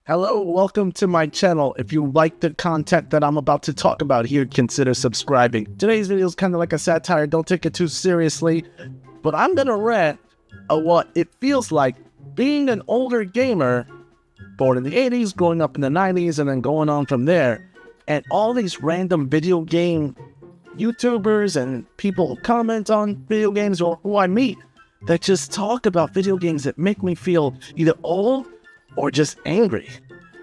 Hello, welcome to my channel. If you like the content that I'm about to talk about here, consider subscribing. Today's video is kind of like a satire, don't take it too seriously, but I'm gonna rant at what it feels like being an older gamer, born in the 80s, growing up in the 90s, and then going on from there, and all these random video game YouTubers and people who comment on video games or who I meet that just talk about video games that make me feel either old or just angry.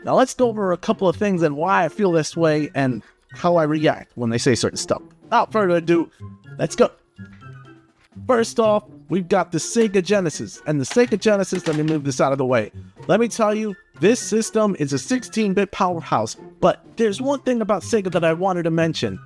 Now let's go over a couple of things and why I feel this way and how I react when they say certain stuff. Without further ado, let's go. First off, we've got the Sega Genesis. And the Sega Genesis, let me move this out of the way. Let me tell you, this system is a 16-bit powerhouse. But there's one thing about Sega that I wanted to mention.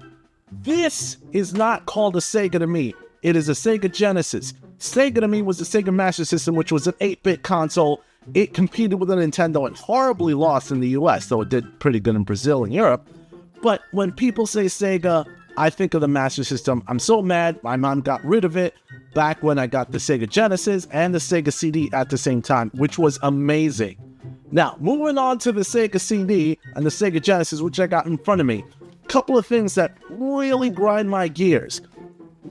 This is not called a Sega to me. It is a Sega Genesis. Sega to me was the Sega Master System, which was an 8-bit console. It competed with a Nintendo and horribly lost in the US, though it did pretty good in Brazil and Europe. But when people say Sega, I think of the Master System. I'm so mad my mom got rid of it back when I got the Sega Genesis and the Sega CD at the same time, which was amazing. Now, moving on to the Sega CD and the Sega Genesis, which I got in front of me. Couple of things that really grind my gears.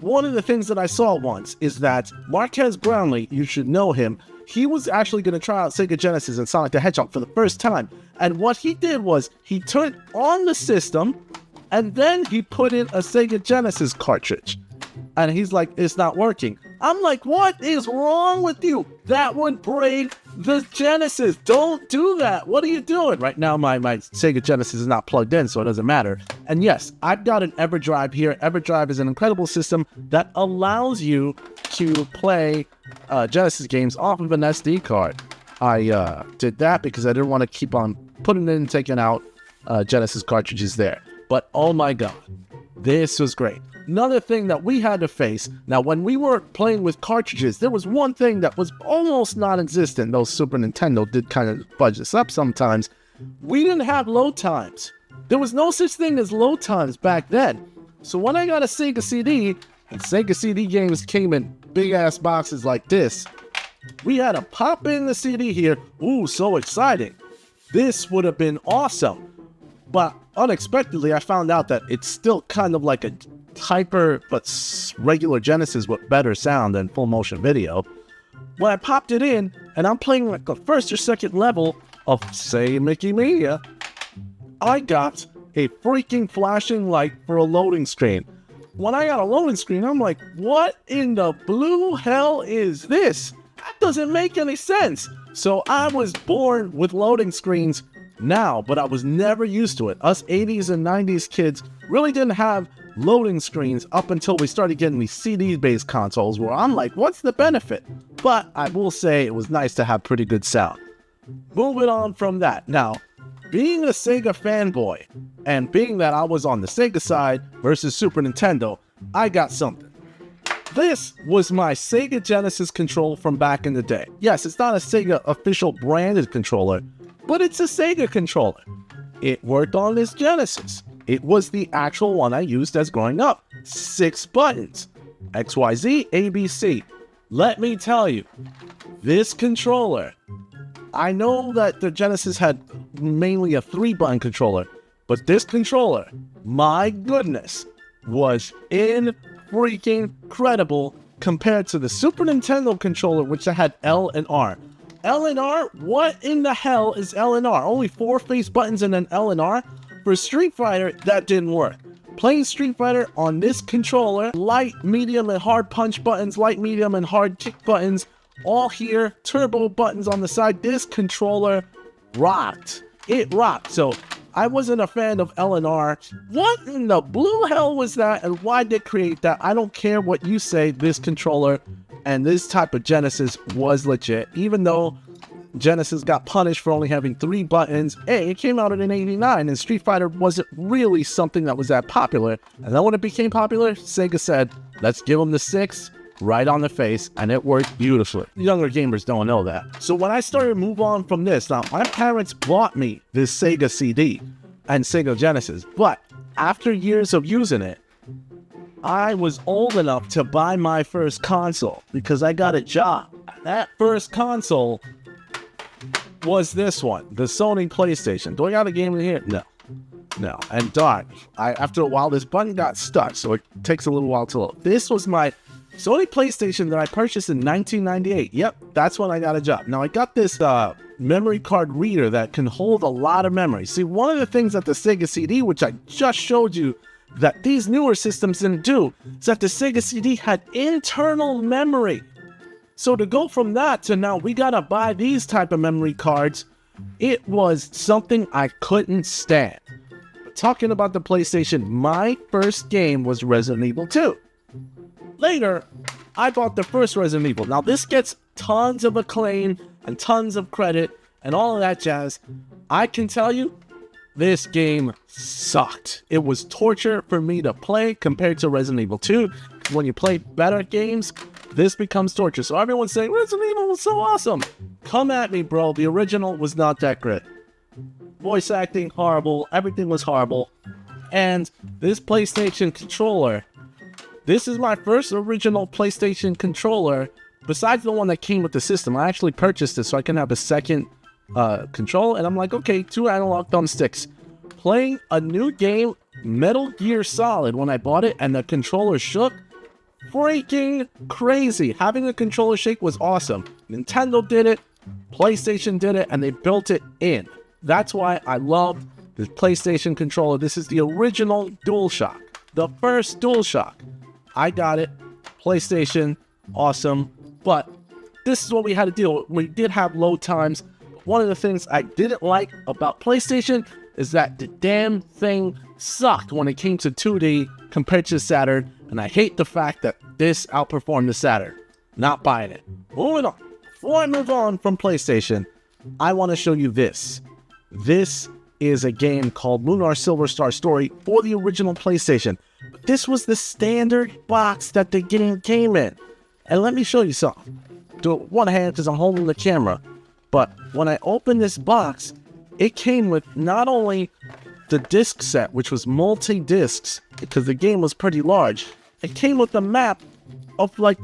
One of the things that I saw once is that Marquez Brownlee, you should know him, he was actually going to try out Sega Genesis and Sonic the Hedgehog for the first time. And what he did was he turned on the system and then he put in a Sega Genesis cartridge. And he's like, it's not working. I'm like, what is wrong with you? That would break the Genesis. Don't do that. What are you doing? Right now, my Sega Genesis is not plugged in, so it doesn't matter. And yes, I've got an EverDrive here. EverDrive is an incredible system that allows you to play Genesis games off of an SD card. I did that because I didn't want to keep on putting in and taking out Genesis cartridges there. But oh my god, this was great. Another thing that we had to face, now when we were playing with cartridges, there was one thing that was almost non-existent, though Super Nintendo did kind of fudge this up sometimes. We didn't have load times. There was no such thing as load times back then. So when I got a Sega CD, and Sega CD games came in big-ass boxes like this, we had to pop in the CD here. Ooh, so exciting. This would have been awesome. But unexpectedly, I found out that it's still kind of like a hyper but regular Genesis with better sound than full motion video. When I popped it in and I'm playing like the first or second level of, say, Mickey Mania, I got a freaking flashing light for a loading screen. When I got a loading screen, I'm like, what in the blue hell is this? That doesn't make any sense. So I was born with loading screens now, but I was never used to it. Us 80s and 90s kids really didn't have loading screens up until we started getting these CD-based consoles where I'm like, what's the benefit? But I will say it was nice to have pretty good sound. Moving on from that. Now, being a Sega fanboy and being that I was on the Sega side versus Super Nintendo, I got something. This was my Sega Genesis controller from back in the day. Yes, it's not a Sega official branded controller, but it's a Sega controller. It worked on this Genesis. It was the actual one I used as growing up. 6 buttons. XYZ, ABC. Let me tell you, this controller, I know that the Genesis had mainly a 3-button controller, but this controller, my goodness, was freaking incredible compared to the Super Nintendo controller, which I had L and R. L and R? What in the hell is L and R? Only 4 face buttons and then L and R? For Street Fighter, that didn't work. Playing Street Fighter on this controller, light, medium, and hard punch buttons, light, medium, and hard kick buttons, all here, turbo buttons on the side. This controller rocked. It rocked. So I wasn't a fan of L and R. What in the blue hell was that, and why did they create that? I don't care what you say, this controller and this type of Genesis was legit, even though Genesis got punished for only having 3 buttons. Hey, it came out in '89 and Street Fighter wasn't really something that was that popular. And then when it became popular, Sega said, let's give them the 6 right on the face, and it worked beautifully. Younger gamers don't know that. So when I started to move on from this, now my parents bought me this Sega CD and Sega Genesis, but after years of using it, I was old enough to buy my first console because I got a job. That first console was this one, the Sony PlayStation. Do I got a game in here? No. And darn, after a while, this button got stuck, so it takes a little while to load. This was my Sony PlayStation that I purchased in 1998. Yep, that's when I got a job. Now, I got this memory card reader that can hold a lot of memory. See, one of the things that the Sega CD, which I just showed you, that these newer systems didn't do, is that the Sega CD had internal memory. So to go from that to now we gotta buy these type of memory cards, it was something I couldn't stand. Talking about the PlayStation, my first game was Resident Evil 2. Later, I bought the first Resident Evil. Now this gets tons of acclaim and tons of credit and all of that jazz. I can tell you, this game sucked. It was torture for me to play compared to Resident Evil 2. When you play better games, this becomes torture. So everyone's saying, Resident Evil was so awesome. Come at me, bro. The original was not that great. Voice acting, horrible. Everything was horrible. And this PlayStation controller, this is my first original PlayStation controller. Besides the one that came with the system, I actually purchased it so I can have a second control. And I'm like, okay, 2 analog thumbsticks. Playing a new game, Metal Gear Solid, when I bought it and the controller shook, freaking crazy. Having a controller shake was awesome. Nintendo did it, PlayStation did it, and they built it in. That's why I love the PlayStation controller. This is the original DualShock, the first DualShock. I got it, PlayStation, awesome, but this is what we had to deal with. We did have load times. One of the things I didn't like about PlayStation is that the damn thing sucked when it came to 2D compared to Saturn, and I hate the fact that this outperformed the Saturn. Not buying it. Moving on. Before I move on from PlayStation, I want to show you this. This is a game called Lunar Silver Star Story for the original PlayStation. But this was the standard box that the game came in. And let me show you something. Do it with one hand because I'm holding the camera. But when I opened this box, it came with not only the disc set, which was multi-discs, because the game was pretty large. It came with a map of like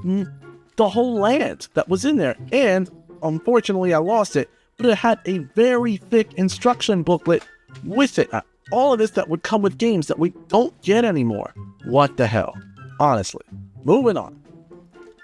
the whole land that was in there. And unfortunately, I lost it. But it had a very thick instruction booklet with it. All of this that would come with games that we don't get anymore. What the hell? Honestly. Moving on.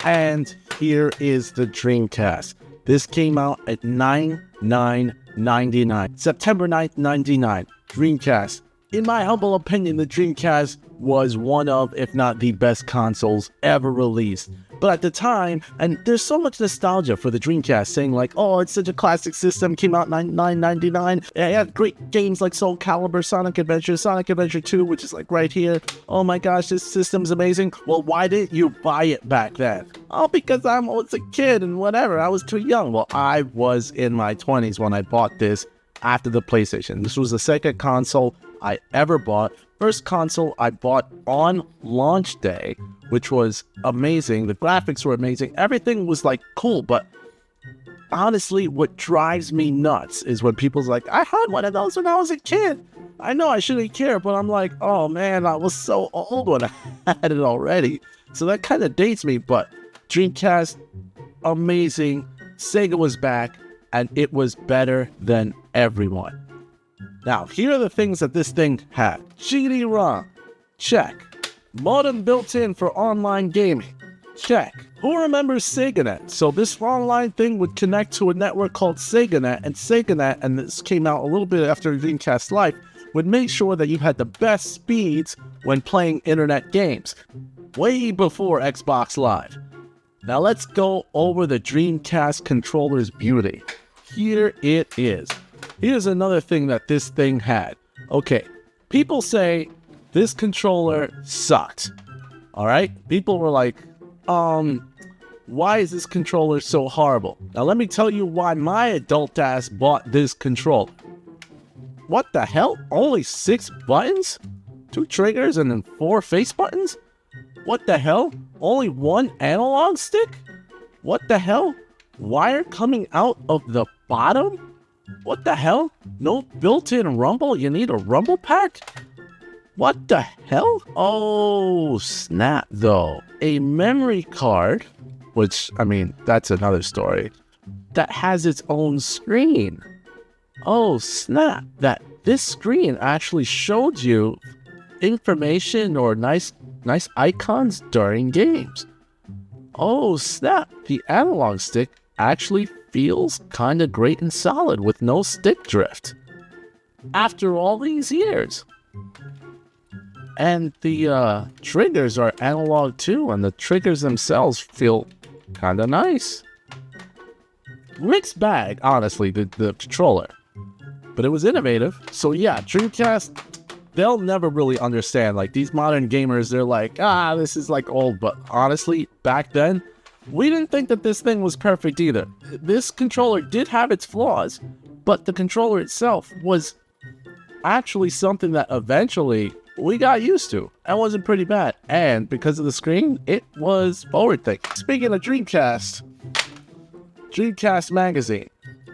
And here is the Dreamcast. This came out at 9/9/99. September 9th, 99. Dreamcast. In my humble opinion, the Dreamcast was one of, if not the best consoles ever released. But at the time, and there's so much nostalgia for the Dreamcast, saying like, oh, it's such a classic system, came out 9/9/99. It had great games like Soul Calibur, Sonic Adventure 2, which is like right here. Oh my gosh, this system's amazing. Well, why didn't you buy it back then? Oh, because I was a kid and whatever, I was too young. Well, I was in my 20s when I bought this after the PlayStation. This was the second console I ever bought. First console I bought on launch day, which was amazing. The graphics were amazing. Everything was like cool, but honestly, what drives me nuts is when people's like, I had one of those when I was a kid. I know I shouldn't care, but I'm like, oh man, I was so old when I had it already. So that kind of dates me, but Dreamcast, amazing. Sega was back, and it was better than everyone. Now, here are the things that this thing had. GD-ROM, check. Modem built in for online gaming, check. Who remembers SegaNet? So this online thing would connect to a network called SegaNet, and SegaNet, and this came out a little bit after Dreamcast Life, would make sure that you had the best speeds when playing internet games, way before Xbox Live. Now let's go over the Dreamcast controller's beauty. Here it is. Here's another thing that this thing had. Okay, people say this controller sucked. Alright? People were like, why is this controller so horrible? Now let me tell you why my adult ass bought this controller. What the hell? Only 6 buttons? 2 triggers and then 4 face buttons? What the hell? Only 1 analog stick? What the hell? Wire coming out of the bottom? What the hell? No built-in rumble? You need a rumble pack? What the hell? Oh, snap though. A memory card, which, I mean, that's another story. that has its own screen. Oh snap, that this screen actually showed you information or nice icons during games. Oh snap, the analog stick actually feels kinda great and solid with no stick drift. After all these years. And the triggers are analog too, and the triggers themselves feel kinda nice. Mixed bag, honestly, the controller. But it was innovative. So yeah, Dreamcast, they'll never really understand. Like, these modern gamers, they're like, this is like old. But honestly, back then, we didn't think that this thing was perfect either. This controller did have its flaws, but the controller itself was actually something that eventually we got used to. That wasn't pretty bad. And because of the screen, it was forward thinking. Speaking of Dreamcast magazine.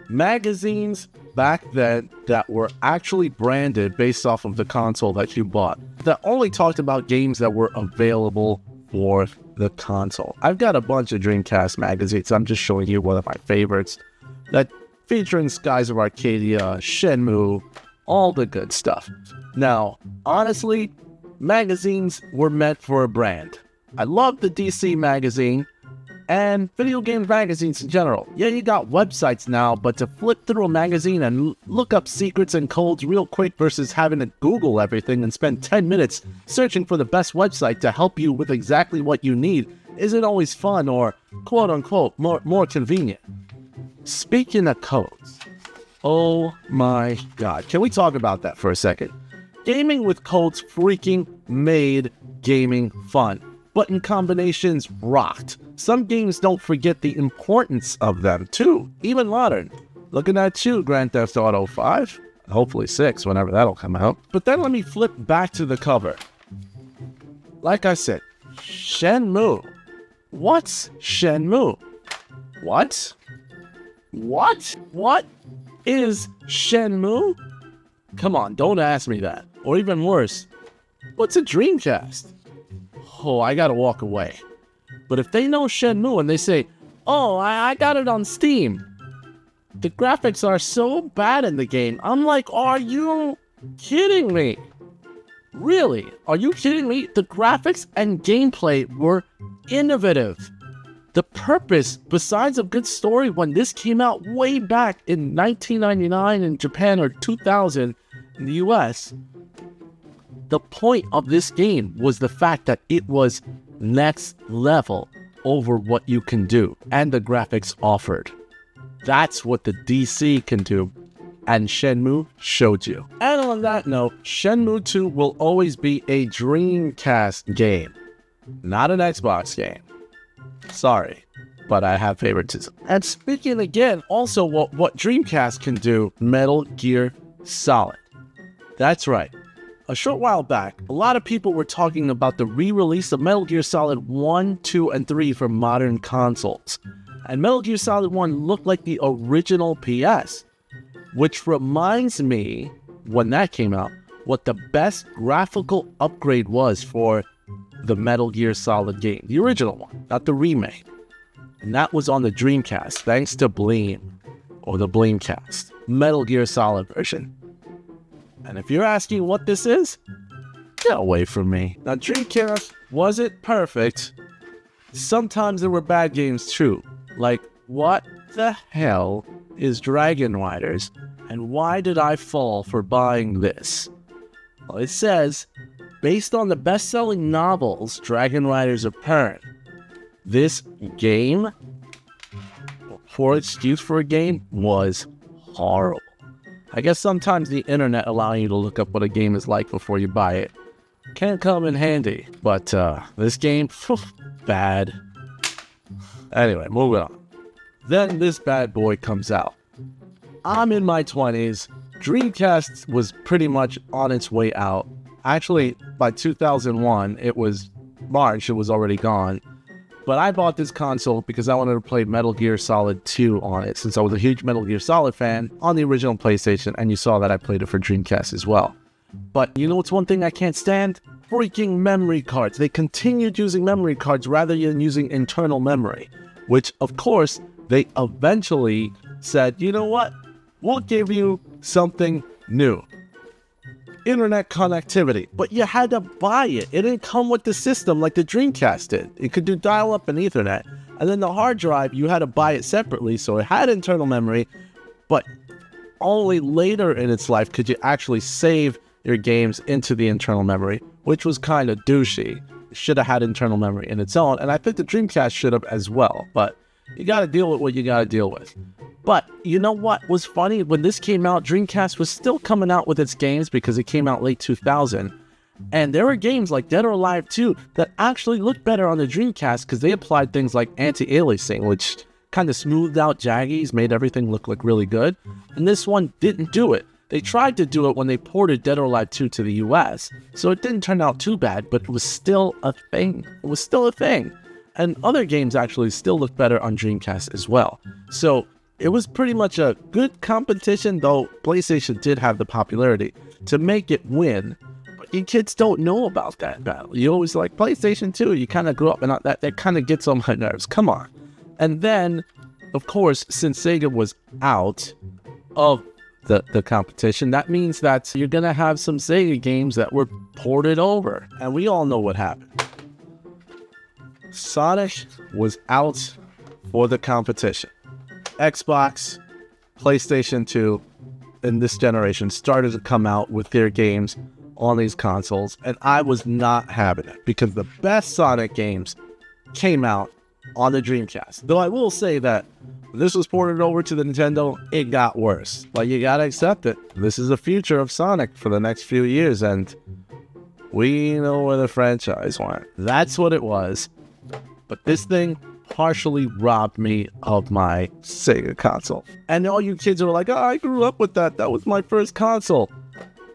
Magazines back then that were actually branded based off of the console that you bought, that only talked about games that were available for the console. I've got a bunch of Dreamcast magazines. I'm just showing you one of my favorites that featuring Skies of Arcadia, Shenmue, all the good stuff. Now, honestly, magazines were meant for a brand. I love the DC magazine and video game magazines in general. Yeah, you got websites now, but to flip through a magazine and look up secrets and codes real quick versus having to Google everything and spend 10 minutes searching for the best website to help you with exactly what you need isn't always fun or quote-unquote more convenient. Speaking of codes, oh my god, can we talk about that for a second? Gaming with codes freaking made gaming fun. Button combinations rocked. Some games don't forget the importance of them too, even modern. Looking at you, Grand Theft Auto 5, hopefully 6, whenever that'll come out. But then let me flip back to the cover. Like I said, Shenmue. What's Shenmue? What? What is Shenmue? Come on, don't ask me that. Or even worse, what's a Dreamcast? Oh, I gotta walk away. But if they know Shenmue and they say, oh, I got it on Steam, the graphics are so bad in the game, I'm like, are you kidding me? Really? Are you kidding me? The graphics and gameplay were innovative. The purpose, besides a good story, when this came out way back in 1999 in Japan or 2000 in the US, the point of this game was the fact that it was next level over what you can do and the graphics offered. That's what the DC can do, and Shenmue showed you. And on that note, Shenmue 2 will always be a Dreamcast game, not an Xbox game. Sorry, but I have favoritism. And speaking again, also what Dreamcast can do, Metal Gear Solid. That's right. A short while back, a lot of people were talking about the re-release of Metal Gear Solid 1, 2, and 3 for modern consoles. And Metal Gear Solid 1 looked like the original PS, which reminds me, when that came out, what the best graphical upgrade was for the Metal Gear Solid game. The original one, not the remake. And that was on the Dreamcast, thanks to Bleem, or the Bleemcast, Metal Gear Solid version. And if you're asking what this is, get away from me. Now, Dreamcast wasn't perfect. Sometimes there were bad games too. Like, what the hell is Dragon Riders? And why did I fall for buying this? Well, it says, based on the best-selling novels Dragon Riders apparent, this game, poor excuse for a game, was horrible. I guess sometimes the internet allowing you to look up what a game is like before you buy it can come in handy. But this game, bad. Anyway, moving on. Then this bad boy comes out. I'm in my 20s. Dreamcast was pretty much on its way out. Actually, by 2001, it was March, it was already gone. But I bought this console because I wanted to play Metal Gear Solid 2 on it, since I was a huge Metal Gear Solid fan on the original PlayStation, and you saw that I played it for Dreamcast as well. But you know what's one thing I can't stand? Freaking memory cards. They continued using memory cards rather than using internal memory, which, of course, they eventually said, you know what? We'll give you something new. Internet connectivity. But you had to buy it. It didn't come with the system like the Dreamcast did. It could do dial-up and Ethernet. And then the hard drive, you had to buy it separately, so it had internal memory, but only later in its life could you actually save your games into the internal memory, which was kind of douchey. It should have had internal memory in its own, and I think the Dreamcast should have as well, but you gotta deal with what you gotta deal with. But you know what was funny? When this came out, Dreamcast was still coming out with its games because it came out late 2000, and there were games like Dead or Alive 2 that actually looked better on the Dreamcast because they applied things like anti-aliasing, which kind of smoothed out jaggies, made everything look like really good, and this one didn't do it. They tried to do it when they ported Dead or Alive 2 to the US, so it didn't turn out too bad, but it was still a thing. It was still a thing. And other games actually still look better on Dreamcast as well. So it was pretty much a good competition, though PlayStation did have the popularity to make it win. But you kids don't know about that battle. You always like PlayStation 2, you kind of grew up and that kind of gets on my nerves. Come on. And then, of course, since Sega was out of the competition, that means that you're gonna have some Sega games that were ported over, and we all know what happened. Sonic was out for the competition. Xbox, PlayStation 2 in this generation started to come out with their games on these consoles, and I was not having it because the best Sonic games came out on the Dreamcast. Though I will say that when this was ported over to the Nintendo, it got worse. Like, you gotta accept it. This is the future of Sonic for the next few years, and we know where the franchise went. That's what it was. But this thing partially robbed me of my Sega console. And all you kids are like, oh, I grew up with that. That was my first console.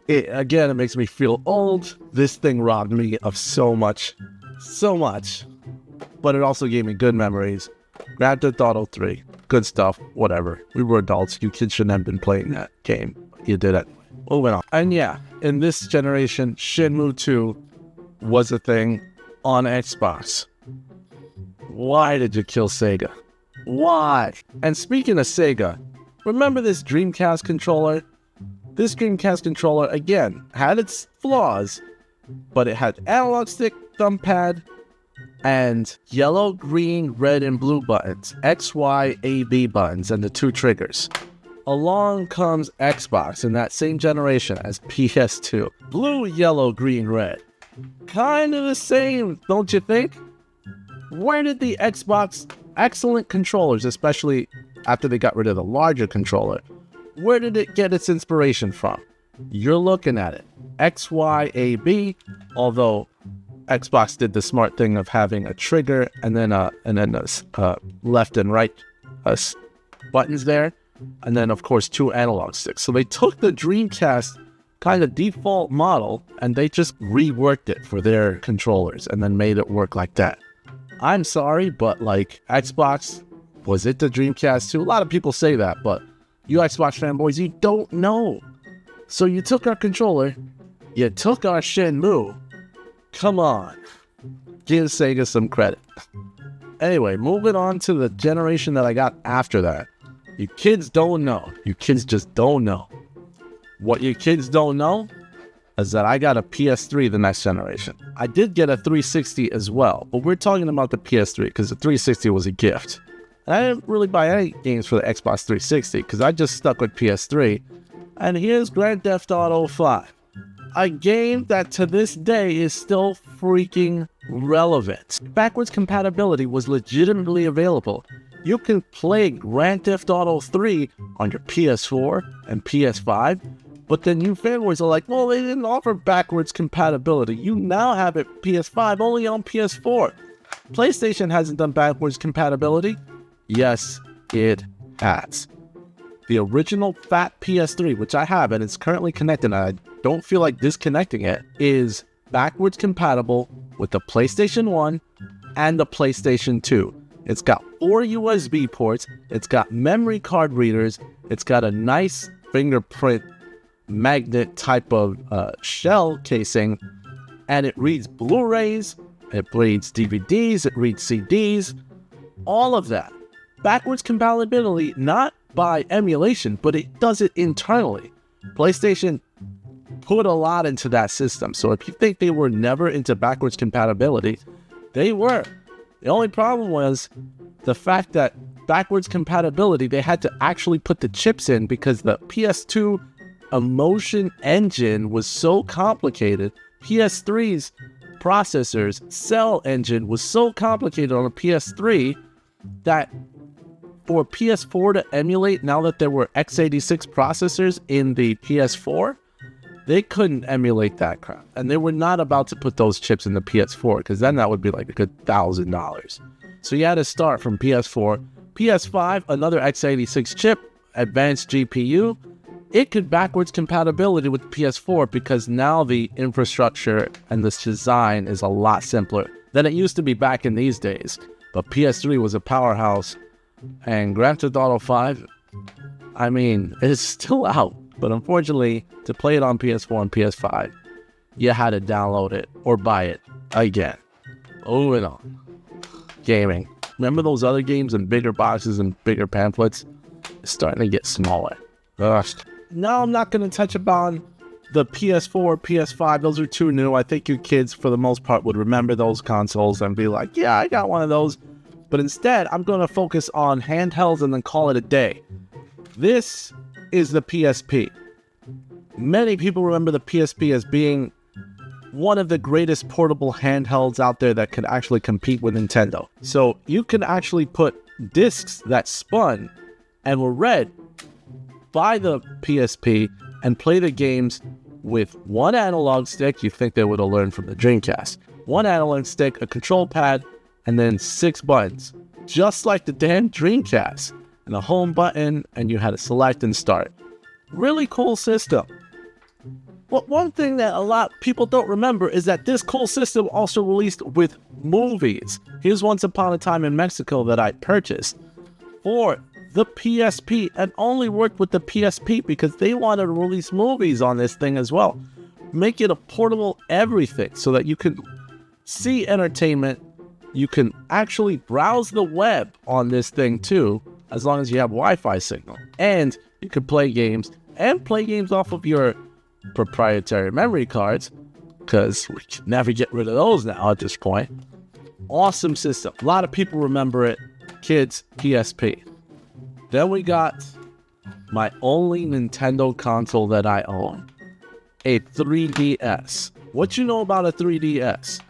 Again, it makes me feel old. This thing robbed me of so much. But it also gave me good memories. Grand Theft Auto 3, good stuff, whatever. We were adults. You kids shouldn't have been playing that game. You did it. Moving on. And yeah, in this generation, Shenmue 2 was a thing on Xbox. Why did you kill Sega? Why? And speaking of Sega, remember this Dreamcast controller? This Dreamcast controller, again, had its flaws, but it had analog stick, thumb pad, and yellow, green, red, and blue buttons, X, Y, A, B buttons, and the 2 triggers. Along comes Xbox in that same generation as PS2. Blue, yellow, green, red. Kind of the same, don't you think? Where did the Xbox excellent controllers, especially after they got rid of the larger controller, where did it get its inspiration from? You're looking at it. X, Y, A, B, although Xbox did the smart thing of having a trigger and then left and right buttons there, and then of course 2 analog sticks. So they took the Dreamcast kind of default model and they just reworked it for their controllers and then made it work like that. I'm sorry, but like Xbox, was it the Dreamcast too? A lot of people say that, but you Xbox fanboys, you don't know. So you took our controller, you took our Shenmue. Come on, give Sega some credit. Anyway, moving on to the generation that I got after that. You kids don't know. You kids just don't know. What you kids don't know is that I got a PS3 the next generation. I did get a 360 as well, but we're talking about the PS3 because the 360 was a gift. And I didn't really buy any games for the Xbox 360 because I just stuck with PS3. And here's Grand Theft Auto 5. A game that to this day is still freaking relevant. Backwards compatibility was legitimately available. You can play Grand Theft Auto 3 on your PS4 and PS5, but then you fanboys are like, well, they didn't offer backwards compatibility. You now have it PS5 only on PS4. PlayStation hasn't done backwards compatibility. Yes, it has. The original fat PS3, which I have, and it's currently connected, and I don't feel like disconnecting it, is backwards compatible with the PlayStation 1 and the PlayStation 2. It's got 4 USB ports, it's got memory card readers, it's got a nice fingerprint magnet type of shell casing, and it reads Blu-rays, it reads DVDs, it reads CDs, all of that. backwards compatibility, not by emulation, but it does it internally. PlayStation put a lot into that system. So if you think they were never into backwards compatibility, they were. The only problem was the fact that backwards compatibility, they had to actually put the chips in because the PS2 emotion engine was so complicated. PS3's processors cell engine was so complicated on a PS3 that for PS4 to emulate, now that there were x86 processors in the PS4, they couldn't emulate that crap. And they were not about to put those chips in the PS4, because then that would be like a good $1,000. So you had to start from PS4. PS5, another x86 chip, advanced GPU. It could backwards compatibility with PS4 because now the infrastructure and this design is a lot simpler than it used to be back in these days. But PS3 was a powerhouse, and Grand Theft Auto 5, I mean, it's still out. But unfortunately, to play it on PS4 and PS5, you had to download it or buy it again. Moving on. Gaming. Remember those other games in bigger boxes and bigger pamphlets? It's starting to get smaller. Ugh. Now I'm not going to touch upon the PS4, PS5. Those are too new. I think you kids, for the most part, would remember those consoles and be like, yeah, I got one of those. But instead, I'm going to focus on handhelds and then call it a day. This is the PSP. Many people remember the PSP as being one of the greatest portable handhelds out there that could actually compete with Nintendo. So you can actually put discs that spun and were read by the PSP and play the games with one analog stick. You think they would have learned from the Dreamcast. One analog stick, a control pad, and then 6 buttons. Just like the damn Dreamcast. And a home button, and you had to select and start. Really cool system. But one thing that a lot of people don't remember is that this cool system also released with movies. Here's Once Upon a Time in Mexico that I purchased for the PSP, and only worked with the PSP because they wanted to release movies on this thing as well. Make it a portable everything so that you can see entertainment. You can actually browse the web on this thing too, as long as you have Wi-Fi signal. And you can play games, and play games off of your proprietary memory cards, because we can never get rid of those now at this point. Awesome system. A lot of people remember it. Kids, PSP. Then we got my only Nintendo console that I own. A 3DS. What you know about a 3DS?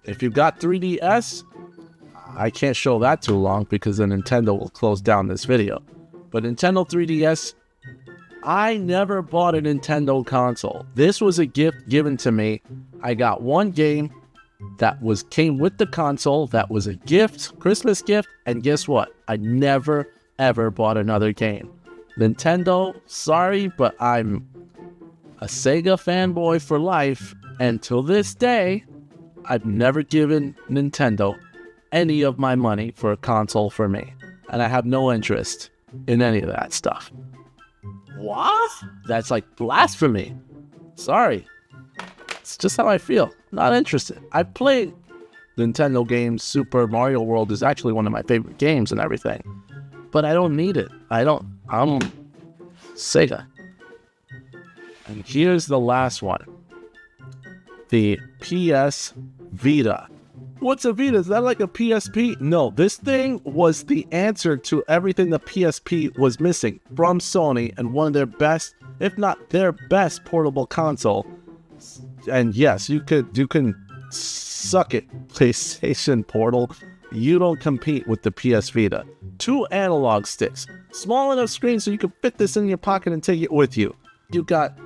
If you've got 3DS, I can't show that too long because then Nintendo will close down this video. But Nintendo 3DS, I never bought a Nintendo console. This was a gift given to me. I got one game that came with the console. That was a gift, Christmas gift. And guess what? I never, ever bought another game. Nintendo, sorry, but I'm a Sega fanboy for life. And till this day, I've never given Nintendo any of my money for a console for me. And I have no interest in any of that stuff. What? That's like blasphemy. Sorry. It's just how I feel. Not interested. I played Nintendo games. Super Mario World is actually one of my favorite games and everything. But I don't need it. I'm Sega. And here's the last one. The PS Vita. What's a Vita? Is that like a PSP? No, this thing was the answer to everything the PSP was missing from Sony, and one of their best, if not their best, portable console. And yes, you can suck it, PlayStation Portal. You don't compete with the PS Vita. 2 analog sticks, small enough screen so you can fit this in your pocket and take it with you. You got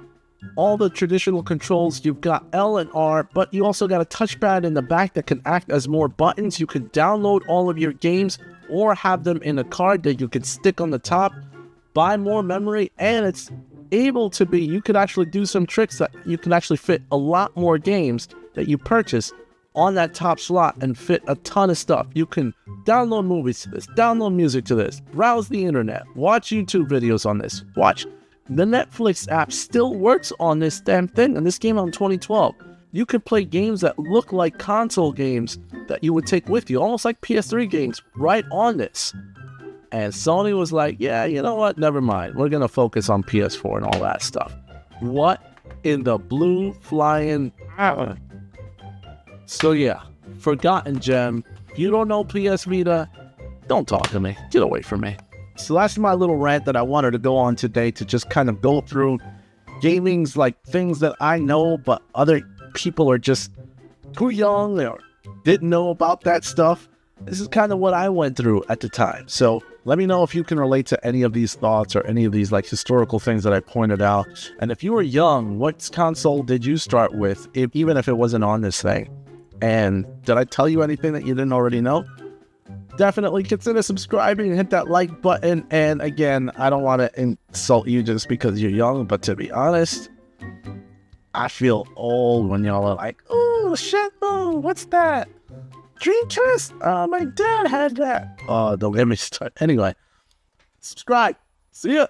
all the traditional controls. You've got L and R, but you also got a touchpad in the back that can act as more buttons. You can download all of your games or have them in a card that you can stick on the top, buy more memory, and it's able to be, you could actually do some tricks that you can actually fit a lot more games that you purchase on that top slot and fit a ton of stuff. You can download movies to this, download music to this, browse the internet, watch YouTube videos on this, watch. The Netflix app still works on this damn thing, and this came out in 2012. You could play games that look like console games that you would take with you, almost like PS3 games, right on this. And Sony was like, yeah, you know what? Never mind. We're going to focus on PS4 and all that stuff. What in the blue flying... So yeah, forgotten gem. If you don't know PS Vita, don't talk to me. Get away from me. So that's my little rant that I wanted to go on today, to just kind of go through gaming's like things that I know, but other people are just too young or didn't know about that stuff. This is kind of what I went through at the time. So let me know if you can relate to any of these thoughts or any of these like historical things that I pointed out. And if you were young, what console did you start with, even if it wasn't on this thing? And did I tell you anything that you didn't already know? Definitely consider subscribing and hit that like button. And again, I don't want to insult you just because you're young, but to be honest, I feel old when y'all are like, oh, Shenmue, what's that? Dreamcast? My dad had that. Oh, don't get me started. Anyway, subscribe. See ya.